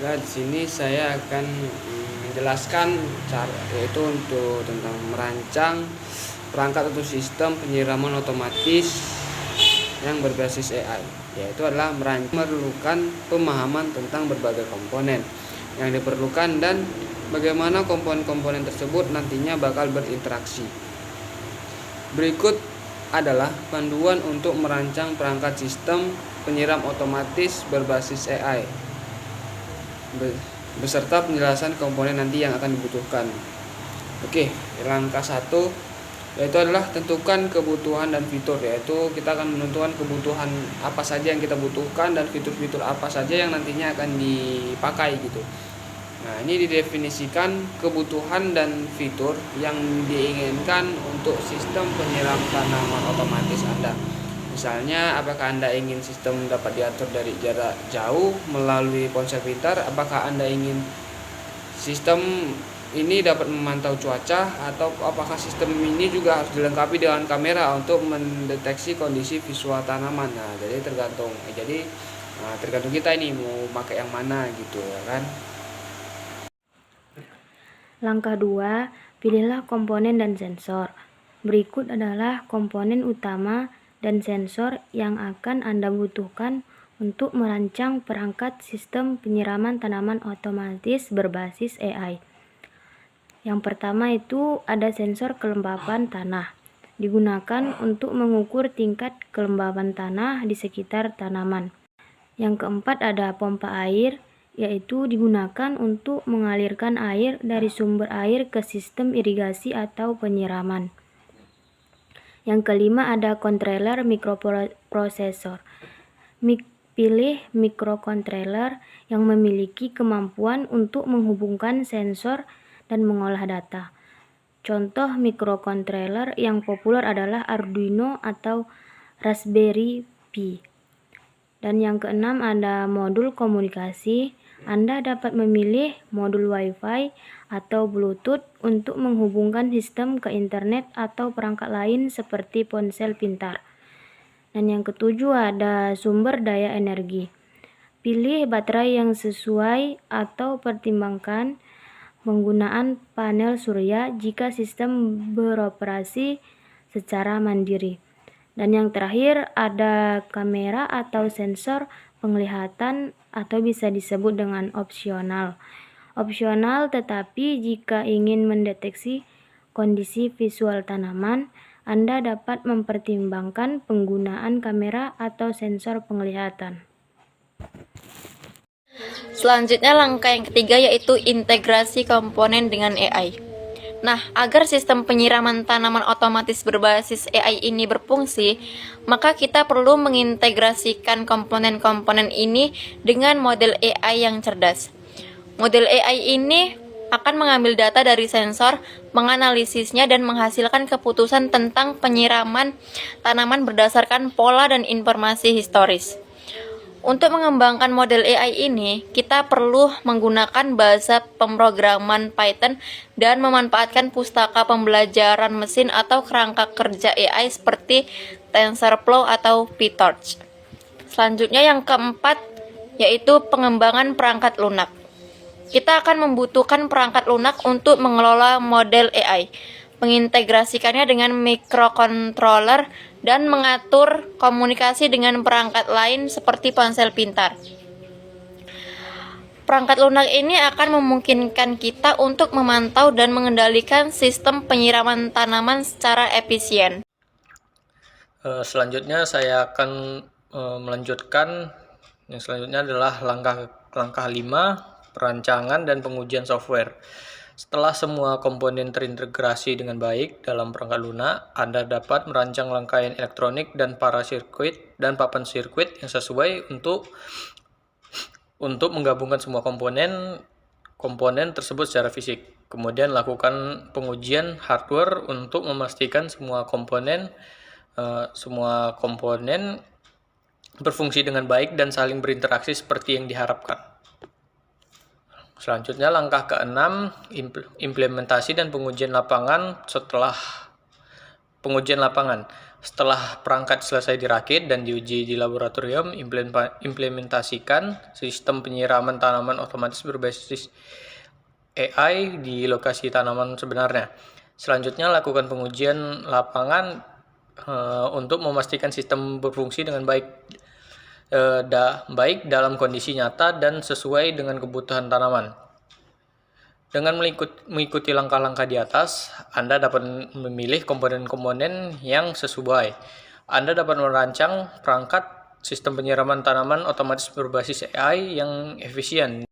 Nah, di sini saya akan menjelaskan cara, yaitu untuk tentang merancang perangkat atau sistem penyiraman otomatis yang berbasis AI, yaitu adalah memerlukan pemahaman tentang berbagai komponen yang diperlukan dan bagaimana komponen-komponen tersebut nantinya bakal berinteraksi. Berikut adalah panduan untuk merancang perangkat sistem penyiram otomatis berbasis AI beserta penjelasan komponen nanti yang akan dibutuhkan. Oke, langkah 1 yaitu adalah tentukan kebutuhan dan fitur, yaitu kita akan menentukan kebutuhan apa saja yang kita butuhkan dan fitur-fitur apa saja yang nantinya akan dipakai gitu. Nah, ini didefinisikan kebutuhan dan fitur yang diinginkan untuk sistem penyiram tanaman otomatis Anda. Misalnya, apakah Anda ingin sistem dapat diatur dari jarak jauh melalui ponsel pintar? Apakah Anda ingin sistem ini dapat memantau cuaca? Atau apakah sistem ini juga harus dilengkapi dengan kamera untuk mendeteksi kondisi visual tanaman? Nah, jadi tergantung kita ini mau pakai yang mana gitu ya kan. Langkah 2, pilihlah komponen dan sensor. Berikut adalah komponen utama dan sensor yang akan Anda butuhkan untuk merancang perangkat sistem penyiraman tanaman otomatis berbasis AI. Yang pertama itu ada sensor kelembapan tanah. Digunakan untuk mengukur tingkat kelembapan tanah di sekitar tanaman. Yang keempat ada pompa air, yaitu digunakan untuk mengalirkan air dari sumber air ke sistem irigasi atau penyiraman. Yang kelima ada controller mikroprosesor. Pilih mikrocontroller yang memiliki kemampuan untuk menghubungkan sensor dan mengolah data. Contoh mikrocontroller yang populer adalah Arduino atau Raspberry Pi. Dan yang keenam ada modul komunikasi. Anda dapat memilih modul Wi-Fi atau Bluetooth untuk menghubungkan sistem ke internet atau perangkat lain seperti ponsel pintar. Dan yang ketujuh ada sumber daya energi. Pilih baterai yang sesuai atau pertimbangkan penggunaan panel surya jika sistem beroperasi secara mandiri. Dan yang terakhir ada kamera atau sensor penglihatan atau bisa disebut dengan opsional. Opsional, tetapi jika ingin mendeteksi kondisi visual tanaman, Anda dapat mempertimbangkan penggunaan kamera atau sensor penglihatan. Selanjutnya langkah yang ketiga yaitu integrasi komponen dengan AI. Nah, agar sistem penyiraman tanaman otomatis berbasis AI ini berfungsi, maka kita perlu mengintegrasikan komponen-komponen ini dengan model AI yang cerdas. Model AI ini akan mengambil data dari sensor, menganalisisnya, dan menghasilkan keputusan tentang penyiraman tanaman berdasarkan pola dan informasi historis. Untuk mengembangkan model AI ini, kita perlu menggunakan bahasa pemrograman Python dan memanfaatkan pustaka pembelajaran mesin atau kerangka kerja AI seperti TensorFlow atau PyTorch. Selanjutnya yang keempat, yaitu pengembangan perangkat lunak. Kita akan membutuhkan perangkat lunak untuk mengelola model AI, mengintegrasikannya dengan microcontroller, dan mengatur komunikasi dengan perangkat lain seperti ponsel pintar. Perangkat lunak ini akan memungkinkan kita untuk memantau dan mengendalikan sistem penyiraman tanaman secara efisien. Selanjutnya saya akan melanjutkan. Yang selanjutnya adalah langkah 5, perancangan dan pengujian software. Setelah semua komponen terintegrasi dengan baik dalam perangkat lunak, Anda dapat merancang rangkaian elektronik dan papan sirkuit yang sesuai untuk menggabungkan semua komponen tersebut secara fisik. Kemudian lakukan pengujian hardware untuk memastikan semua komponen berfungsi dengan baik dan saling berinteraksi seperti yang diharapkan. Selanjutnya langkah ke-6, implementasi dan pengujian lapangan. Setelah pengujian lapangan, Setelah perangkat selesai dirakit dan diuji di laboratorium, implementasikan sistem penyiraman tanaman otomatis berbasis AI di lokasi tanaman sebenarnya. Selanjutnya, lakukan pengujian lapangan untuk memastikan sistem berfungsi dengan baik dalam kondisi nyata dan sesuai dengan kebutuhan tanaman. Dengan mengikuti langkah-langkah di atas, Anda dapat memilih komponen-komponen yang sesuai. Anda dapat merancang perangkat sistem penyiraman tanaman otomatis berbasis AI yang efisien